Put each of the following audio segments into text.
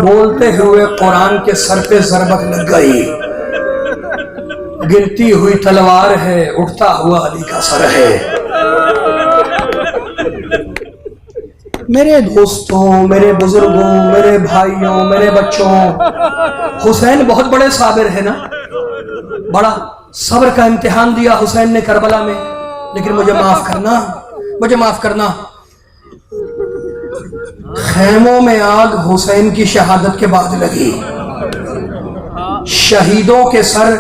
بولتے ہوئے قرآن کے سر پہ ضربت لگ گئی. گرتی ہوئی تلوار ہے, اٹھتا ہوا علی کا سر ہے. میرے دوستوں, میرے بزرگوں, میرے بھائیوں, میرے بچوں, حسین بہت بڑے صابر ہے نا. بڑا صبر کا امتحان دیا حسین نے کربلا میں. لیکن مجھے معاف کرنا, مجھے معاف کرنا, خیموں میں آگ حسین کی شہادت کے بعد لگی. شہیدوں کے سر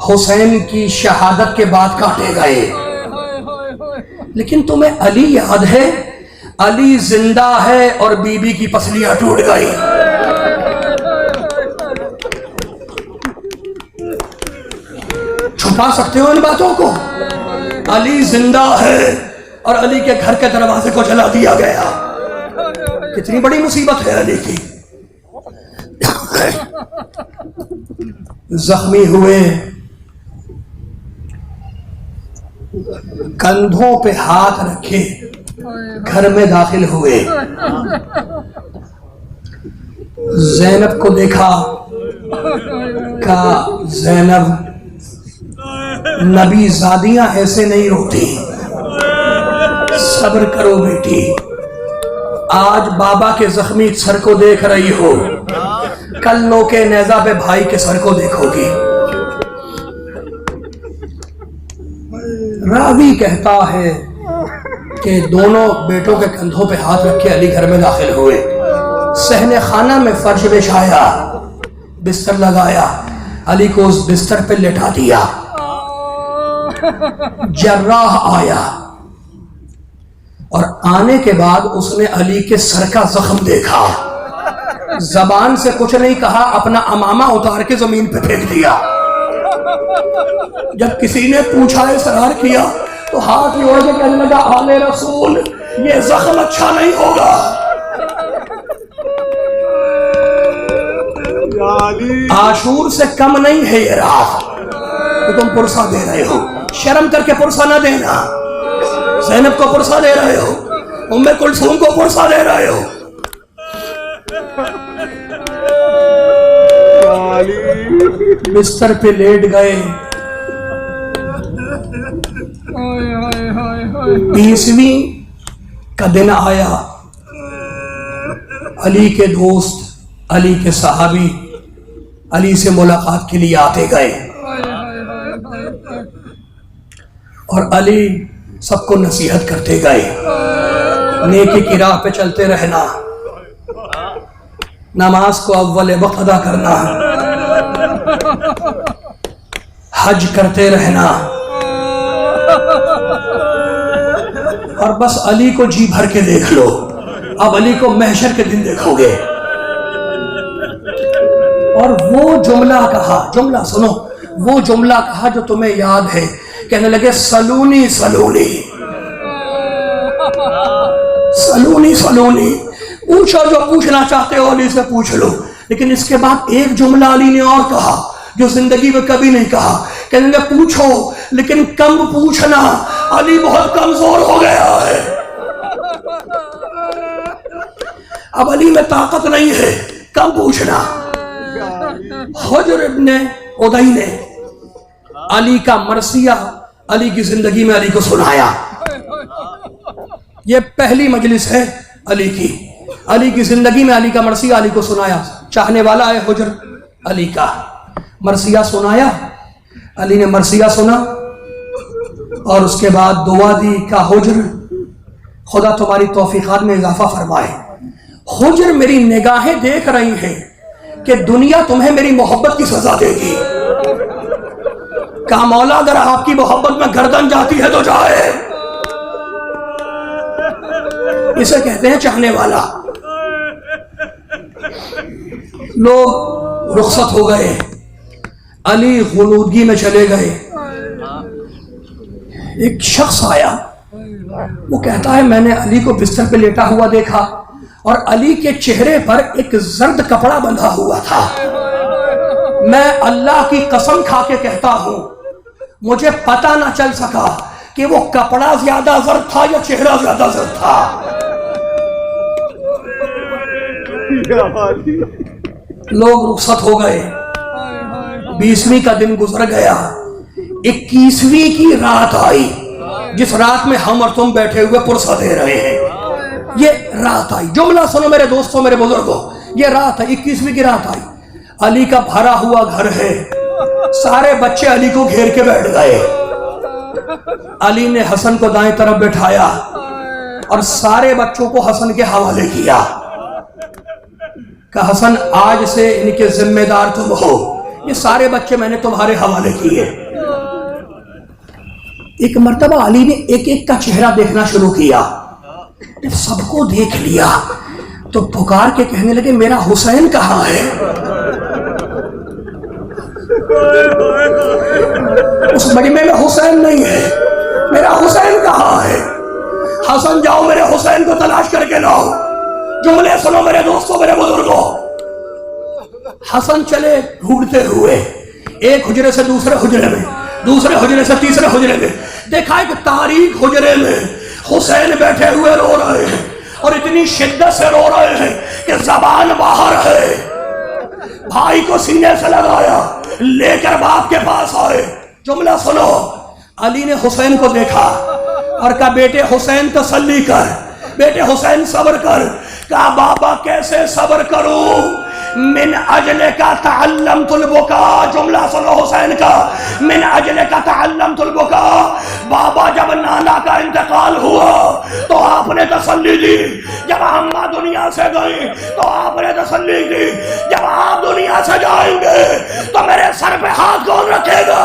حسین کی شہادت کے بعد کاٹے گئے. لیکن تمہیں علی یاد ہے؟ علی زندہ ہے اور بی بی کی پسلیاں ٹوٹ گئی. چھپا سکتے ہو ان باتوں کو؟ علی زندہ ہے اور علی کے گھر کے دروازے کو جلا دیا گیا. کتنی بڑی مصیبت ہے علی کی. زخمی ہوئے, کندھوں پہ ہاتھ رکھے گھر میں داخل ہوئے. زینب کو دیکھا, کہا زینب نبی زادیاں ایسے نہیں روتی, صبر کرو بیٹی. آج بابا کے زخمی سر کو دیکھ رہی ہو, کل نوکے نیزہ پہ بھائی کے سر کو دیکھو گی. راوی کہتا ہے کہ دونوں بیٹوں کے کندھوں پہ ہاتھ رکھے علی گھر میں داخل ہوئے. صحن خانہ میں فرش بچھایا, بستر لگایا, علی کو اس بستر پہ لٹا دیا. جراح آیا اور آنے کے بعد اس نے علی کے سر کا زخم دیکھا. زبان سے کچھ نہیں کہا, اپنا امامہ اتار کے زمین پہ پھینک دیا. جب کسی نے پوچھا, اصرار کیا, تو ہاتھ جوڑ کے کہنے لگا آل رسول یہ زخم اچھا نہیں ہوگا. عاشور سے کم نہیں ہے یہ رات, تو تم پرسہ دے رہے ہو. شرم کر کے پرسہ نہ دینا. زینب کو پرسہ دے رہے ہو, ام کلثوم کو پرسہ دے رہے ہو. بستر پہ لیٹ گئے. 20ویں کا دن آیا. علی کے دوست, علی کے صحابی علی سے ملاقات کے لیے آتے گئے, اور علی سب کو نصیحت کرتے گئے. نیکی کی راہ پہ چلتے رہنا, نماز کو اول وقت ادا کرنا, حج کرتے رہنا, اور بس علی کو جی بھر کے دیکھ لو. اب علی کو محشر کے دن دیکھو گے. اور وہ جملہ کہا, جملہ سنو, وہ جملہ کہا جو تمہیں یاد ہے. کہنے لگے سلونی سلونی سلونی سلونی, پوچھو جو پوچھنا چاہتے ہو علی سے پوچھ لو. لیکن اس کے بعد ایک جملہ علی نے اور کہا جو زندگی میں کبھی نہیں کہا. کہنے لگے پوچھو لیکن کم پوچھنا, علی بہت کمزور ہو گیا ہے. اب علی میں طاقت نہیں ہے, کم پوچھنا. حجر ابن عدی نے علی کا مرثیہ علی کی زندگی میں علی کو سنایا. یہ پہلی مجلس ہے علی کی, علی کی زندگی میں علی کا مرثیہ علی کو سنایا. چاہنے والا ہے حجر علی کا, مرثیہ سنایا. علی نے مرثیہ سنا اور اس کے بعد دعا دی کہ حجر خدا تمہاری توفیقات میں اضافہ فرمائے. حجر میری نگاہیں دیکھ رہی ہیں کہ دنیا تمہیں میری محبت کی سزا دے گی. کہا مولا اگر آپ کی محبت میں گردن جاتی ہے تو جائے. اسے کہتے ہیں چاہنے والا. لوگ رخصت ہو گئے, علی غنودگی میں چلے گئے. ایک شخص آیا, وہ کہتا ہے میں نے علی کو بستر پہ لیٹا ہوا دیکھا اور علی کے چہرے پر ایک زرد کپڑا بندھا ہوا تھا. میں اللہ کی قسم کھا کے کہتا ہوں مجھے پتہ نہ چل سکا کہ وہ کپڑا زیادہ زرد تھا یا چہرہ زیادہ زرد تھا. लोग रुखसत हो गए, 20वीं का दिन गुजर गया, 21वीं की रात आई, जिस रात में हम और तुम बैठे हुए पुरसा दे रहे हैं। ये रात आई, जुमला सुनो मेरे दोस्तों, मेरे बुजुर्गों, ये रात है 21वीं की रात आई। अली का भरा हुआ घर है, सारे बच्चे अली को घेर के बैठ गए। अली ने हसन को दाएं तरफ बैठाया और सारे बच्चों को हसन के हवाले किया। कहा हसन आज से इनके जिम्मेदार तुम हो, ये सारे बच्चे मैंने तुम्हारे हवाले किए। एक मर्तबा अली ने एक एक का चेहरा देखना शुरू किया, जब सबको देख लिया तो पुकार के कहने लगे मेरा हुसैन कहाँ है? उस मजमे में हुसैन नहीं है, मेरा हुसैन कहाँ है? हसन जाओ मेरे हुसैन को तलाश करके लाओ। जुमले सुनो मेरे दोस्तों, मेरे बुजुर्गों। हसन चले ढूंढते हुए, एक हुजरे से दूसरे हुजरे में, दूसरे हुजरे से तीसरे हुजरे में, देखा एक तारीख हुजरे में हुसैन बैठे हुए रो रहे हैं और इतनी शिद्दत से रो रहे हैं कि जबान बाहर है। भाई को सीने से लगाया, लेकर बाप के पास आए। जुमला सुनो, अली ने हुसैन को देखा और कहा बेटे हुसैन तसल्ली कर, बेटे हुसैन सब्र कर। कहा बाबा कैसे सब्र करूं? मिन अजले का तअल्लमतुल बुका। जुमला सुनो हुसैन का, मिन अजले का तअल्लमतुल बुका। बाबा जब नाना का इंतकाल हुआ तो आपने तसल्ली दी, जब अम्मा दुनिया से गई तो आपने तसल्ली दी, जब आप दुनिया से जाएंगे तो मेरे सर पे हाथ कौन रखेगा?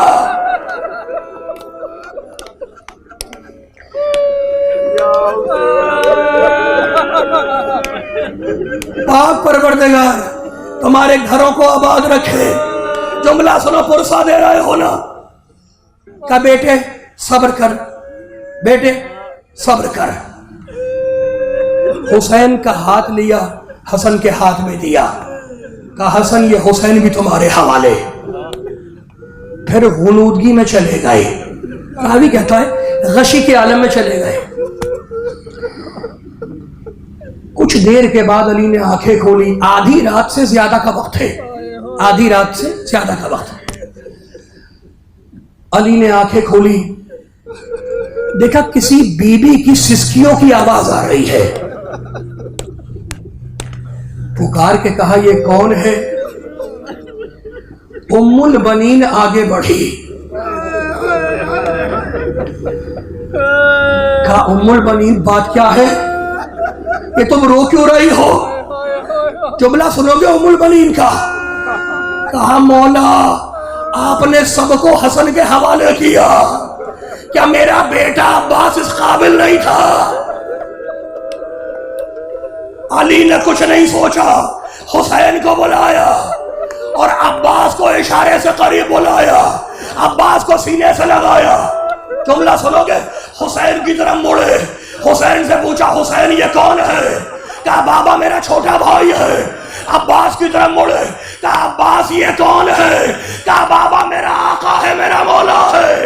पाक परवरदिगार तुम्हारे घरों को आबाद रखे। जुमला सुनो, पुरसा दे रहे हो ना? का बेटे सब्र कर, बेटे सब्र कर। हुसैन का हाथ लिया, हसन के हाथ में दिया, कहा हसन ये हुसैन भी तुम्हारे हवाले। फिर हुनूदगी में चले गए, रावी कहता है गशी के आलम में चले गए। कुछ देर के बाद अली ने आंखें खोली, आधी रात से ज्यादा का वक्त है, आधी रात से ज्यादा का वक्त है। अली ने आंखें खोली, देखा किसी बीबी की सिसकियों की आवाज आ रही है। पुकार के कहा ये कौन है? उम्मुल बनीन आगे बढ़ी। कहा उम्मुल बनीन बात क्या है? ये तुम रो क्यों रही हो? जुमला सुनोगे उम्मुल बनीन का? कहा मौला आपने सबको हसन के हवाले किया, क्या मेरा बेटा अब्बास इस काबिल नहीं था? अली ने कुछ नहीं सोचा, हुसैन को बुलाया और अब्बास को इशारे से करीब बुलाया, अब्बास को सीने से लगाया। जुमला सुनोगे, हुसैन की तरफ मुड़े, हुसैन से पूछा हुसैन ये कौन है? कहा बाबा मेरा छोटा भाई है। अब्बास की तरफ मुड़े, कहा अब्बास ये कौन है? कहा बाबा मेरा आका है, मेरा मौला है।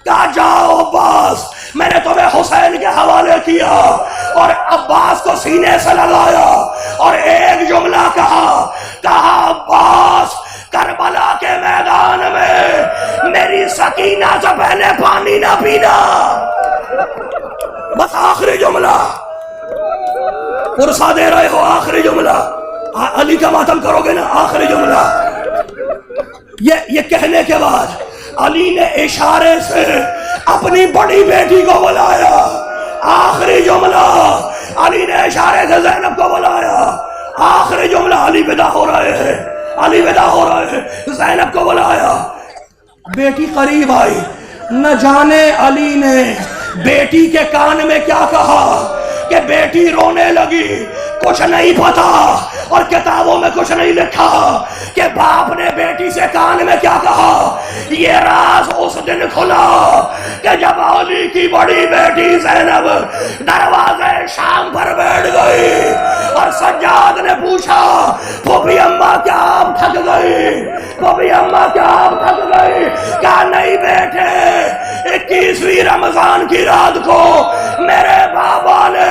कहा जाओ अब्बास, मैंने तुम्हें हुसैन के हवाले किया। और अब्बास को सीने से लगाया और एक जुमला कहा, कहा अब्बास करबला के मैदान में मेरी सकीना से पहले पानी ना पीना। बस आखिरी जुमला, पुरसा दे रहे हो, आखिरी जुमला। अली का मातम करोगे ना, आखिरी जुमला। ये कहने के बाद अली ने इशारे से अपनी बड़ी बेटी को बुलाया। आखिरी जुमला, अली ने इशारे से ज़ैनब को बुलाया। आखिरी जुमला, अली विदा हो रहे हैं, अली विदा हो रहे हैं। ज़ैनब को बुलाया, बेटी करीब आई। न जाने अली ने बेटी के कान में क्या कहा कि बेटी रोने लगी। कुछ नहीं पता और किताबों में कुछ नहीं लिखा कि बाप ने बेटी से कान में क्या कहा। ये राज उस दिन खुला कि जब अली की बड़ी बेटी ज़ैनब दरवाजे शाम पर बैठ गई और सज्जाद ने पूछा फूफी अम्मा क्या आप थक गई? फूफी अम्मा क्या आप थक गई? क्या नहीं बेटे, 21वीं रमजान की रात को मेरे बाबा ने